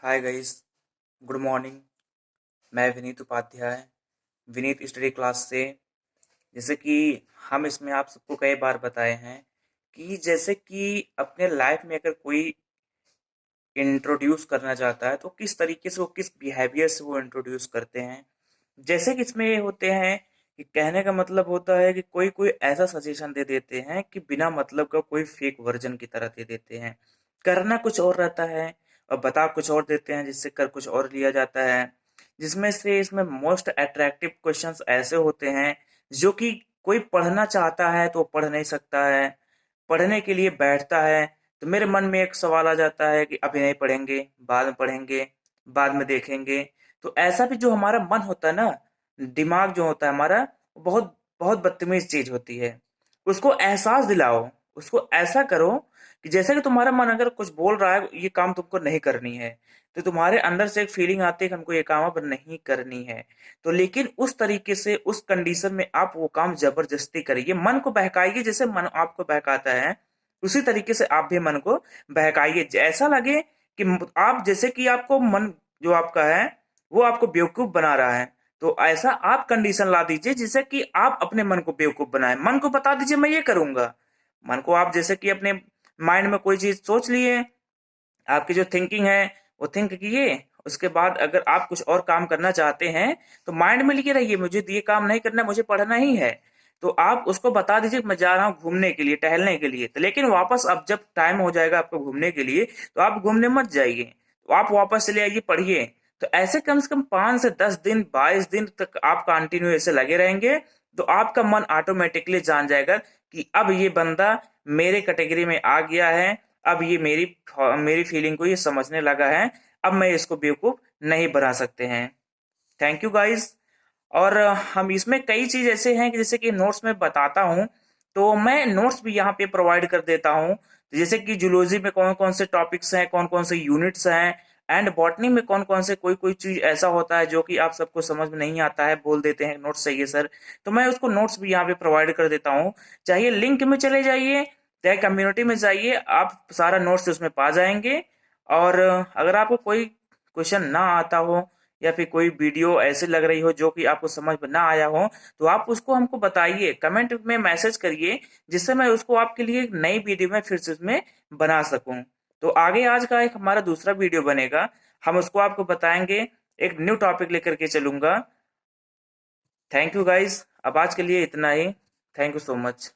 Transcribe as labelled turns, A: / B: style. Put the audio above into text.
A: Hi guys, good morning. मैं Vineet Upadhyay, Vineet study class से। जैसे कि हम इसमें आप सबको कई बार बताए हैं कि जैसे कि अपने लाइफ में अगर कोई इंट्रोड्यूस करना चाहता है तो किस तरीके से वो किस बिहेवियर से वो इंट्रोड्यूस करते हैं। जैसे कि इसमें ये होते हैं कि कहने का मतलब होता है कि कोई कोई ऐसा सजेशन दे देते हैं कि बिना मतलब का कोई फेक वर्जन की तरह दे देते हैं। करना कुछ और रहता है और बता कुछ और देते हैं, जिससे कर कुछ और लिया जाता है। जिसमें से इसमें मोस्ट अट्रैक्टिव क्वेश्चंस ऐसे होते हैं जो कि कोई पढ़ना चाहता है तो पढ़ नहीं सकता है। पढ़ने के लिए बैठता है तो मेरे मन में एक सवाल आ जाता है कि अभी नहीं पढ़ेंगे, बाद में पढ़ेंगे, बाद में देखेंगे। तो ऐसा भी जो हमारा मन होता है ना, दिमाग जो होता है हमारा, वो बहुत बहुत बदतमीज चीज होती है। उसको एहसास दिलाओ, उसको ऐसा करो कि जैसे कि तुम्हारा मन अगर कुछ बोल रहा है ये काम तुमको नहीं करनी है, तो तुम्हारे अंदर से एक फीलिंग आती है कि हमको ये काम अब नहीं करनी है। तो लेकिन उस तरीके से उस कंडीशन में आप वो काम जबरदस्ती करिए, मन को बहकाइए। जैसे मन आपको बहकाता है उसी तरीके से आप भी मन को बहकाइए। ऐसा लगे कि आप जैसे कि आपको मन जो आपका है वो आपको बेवकूफ बना रहा है, तो ऐसा आप कंडीशन ला दीजिए जिससे कि आप अपने मन को बेवकूफ बनाए। मन को बता दीजिए मैं ये करूंगा। मन को आप जैसे कि अपने माइंड में कोई चीज सोच लिए, आपकी जो थिंकिंग है वो थिंक किए, उसके बाद अगर आप कुछ और काम करना चाहते हैं तो माइंड में लिखे रहिए मुझे ये काम नहीं करना, मुझे पढ़ना ही है। तो आप उसको बता दीजिए मैं जा रहा हूँ घूमने के लिए, टहलने के लिए। तो लेकिन वापस अब जब टाइम हो जाएगा आपको घूमने के लिए तो आप घूमने मत जाइए, तो आप वापस चले आइए पढ़िए। तो ऐसे कम से कम 5 से 10 दिन 22 दिन तक आप कंटिन्यू ऐसे लगे रहेंगे, तो आपका मन ऑटोमेटिकली जान जाएगा कि अब ये बंदा मेरे कैटेगरी में आ गया है, अब ये मेरी मेरी फीलिंग को ये समझने लगा है, अब मैं इसको बेवकूफ नहीं बना सकते हैं। Thank you guys. और हम इसमें कई चीज ऐसे हैं कि जैसे कि नोट्स में बताता हूँ, तो मैं नोट्स भी यहाँ पे प्रोवाइड कर देता हूँ। जैसे कि जूलॉजी में कौन कौन से टॉपिक्स हैं, कौन कौन से यूनिट्स हैं, एंड बॉटनी में कौन कौन से कोई कोई चीज ऐसा होता है जो कि आप सबको समझ में नहीं आता है, बोल देते हैं नोट्स चाहिए सर, तो मैं उसको नोट्स भी यहाँ पे प्रोवाइड कर देता हूँ। चाहिए लिंक में चले जाइए, चाहे कम्युनिटी में जाइए, आप सारा नोट्स उसमें पा जाएंगे। और अगर आपको कोई क्वेश्चन ना आता हो या फिर कोई वीडियो ऐसे लग रही हो जो कि आपको समझ में ना आया हो, तो आप उसको हमको बताइए, कमेंट में मैसेज करिए, जिससे मैं उसको आपके लिए एक नई वीडियो में फिर से उसमें बना सकूं। तो आगे आज का एक हमारा दूसरा वीडियो बनेगा, हम उसको आपको बताएंगे, एक न्यू टॉपिक लेकर के चलूंगा। थैंक यू गाइज, अब आज के लिए इतना ही। Thank you so much.